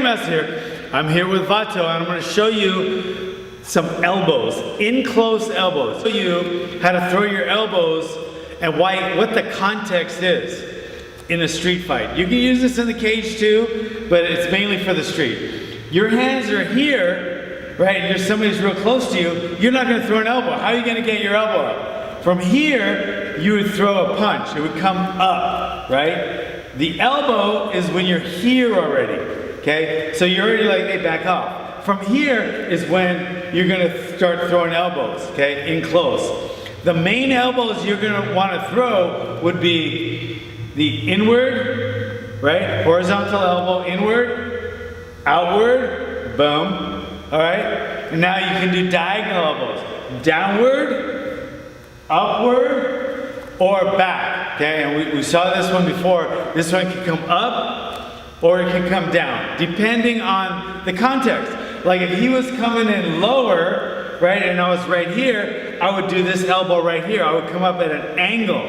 Master here. I'm here with Vato, and I'm going to show you some elbows, in close elbows. Show you how to throw your elbows and what the context is in a street fight. You can use this in the cage too, but it's mainly for the street. Your hands are here, right? If somebody's real close to you, you're not going to throw an elbow. How are you going to get your elbow up? From here, you would throw a punch. It would come up, right? The elbow is when you're here already, okay? So you're already like, hey, back off. From here is when you're gonna start throwing elbows, okay, in close. The main elbows you're gonna wanna throw would be the inward, right? Horizontal elbow, inward, outward, boom, all right? And now you can do diagonal elbows. Downward, upward, or back. Okay, and we saw this one before. This one can come up or it can come down, depending on the context. Like if he was coming in lower, right, and I was right here, I would do this elbow right here. I would come up at an angle.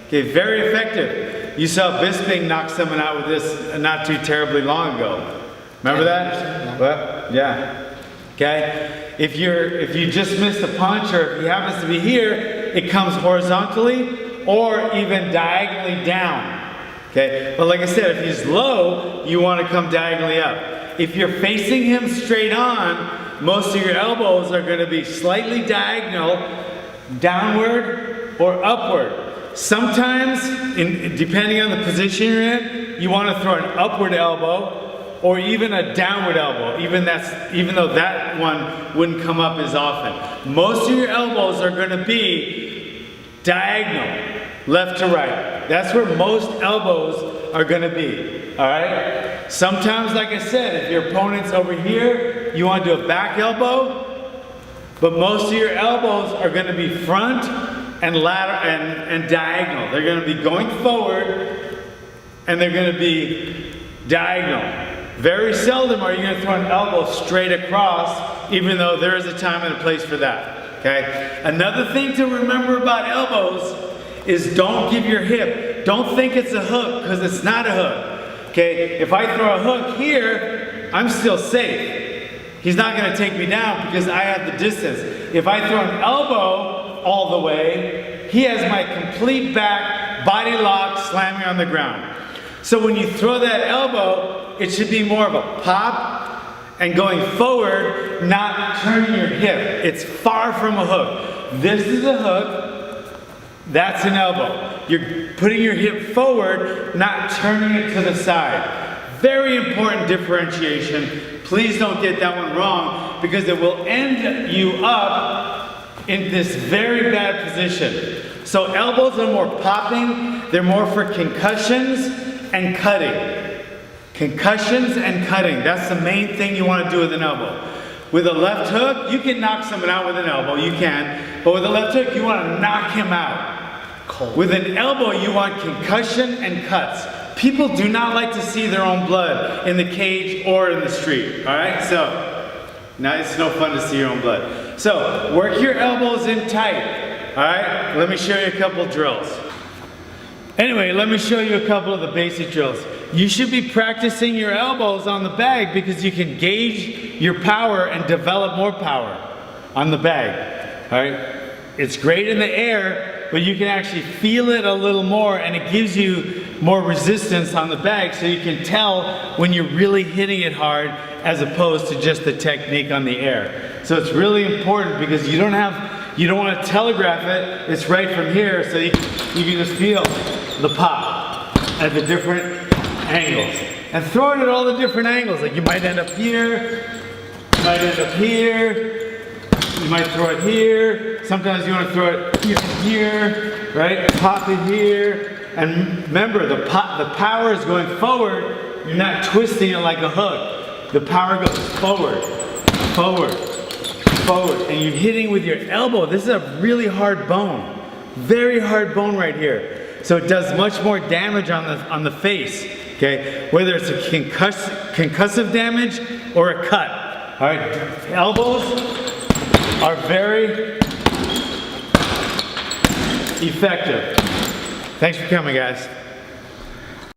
Okay, very effective. You saw Bisping knock someone out with this not too terribly long ago. Remember that? Well, yeah. Okay, if you just missed a punch, or if he happens to be here, it comes horizontally or even diagonally down, okay? But like I said, if he's low, you want to come diagonally up. If you're facing him straight on, most of your elbows are going to be slightly diagonal, downward or upward. Sometimes, depending on the position you're in, you want to throw an upward elbow or even a downward elbow, even though that one wouldn't come up as often. Most of your elbows are going to be diagonal, left to right. That's where most elbows are going to be, all right? Sometimes, like I said, if your opponent's over here, you want to do a back elbow, but most of your elbows are going to be front and lateral and diagonal. They're going to be going forward and they're going to be diagonal. Very seldom are you going to throw an elbow straight across, even though there is a time and a place for that, okay? Another thing to remember about elbows is don't give your hip. Don't think it's a hook, because it's not a hook. Okay, if I throw a hook here, I'm still safe. He's not going to take me down because I have the distance. If I throw an elbow all the way, he has my complete back, body lock, slamming on the ground. So when you throw that elbow, it should be more of a pop and going forward, not turning your hip. It's far from a hook. This is a hook. That's an elbow. You're putting your hip forward, not turning it to the side. Very important differentiation. Please don't get that one wrong, because it will end you up in this very bad position. So elbows are more popping. They're more for concussions and cutting. Concussions and cutting. That's the main thing you want to do with an elbow. With a left hook, you can knock someone out with an elbow, you can. But with a left hook, you want to knock him out. Cold. With an elbow, you want concussion and cuts. People do not like to see their own blood in the cage or in the street, all right? So, now it's no fun to see your own blood. So, work your elbows in tight, all right? Let me show you a couple drills. Anyway, let me show you a couple of the basic drills. You should be practicing your elbows on the bag because you can gauge your power and develop more power on the bag, all right? It's great in the air, but you can actually feel it a little more, and it gives you more resistance on the bag, so you can tell when you're really hitting it hard as opposed to just the technique on the air. So it's really important because you don't want to telegraph it. It's right from here, so you can just feel the pop at the different angles. And throw it at all the different angles. Like you might end up here, you might end up here, you might throw it here. Sometimes you want to throw it even here, right? Pop it here. And remember, the power is going forward. You're not twisting it like a hook. The power goes forward, forward, forward. And you're hitting with your elbow. This is a really hard bone. Very hard bone right here. So it does much more damage on the face, okay? Whether it's a concussive damage or a cut, all right? Elbows are very effective. Thanks for coming, guys.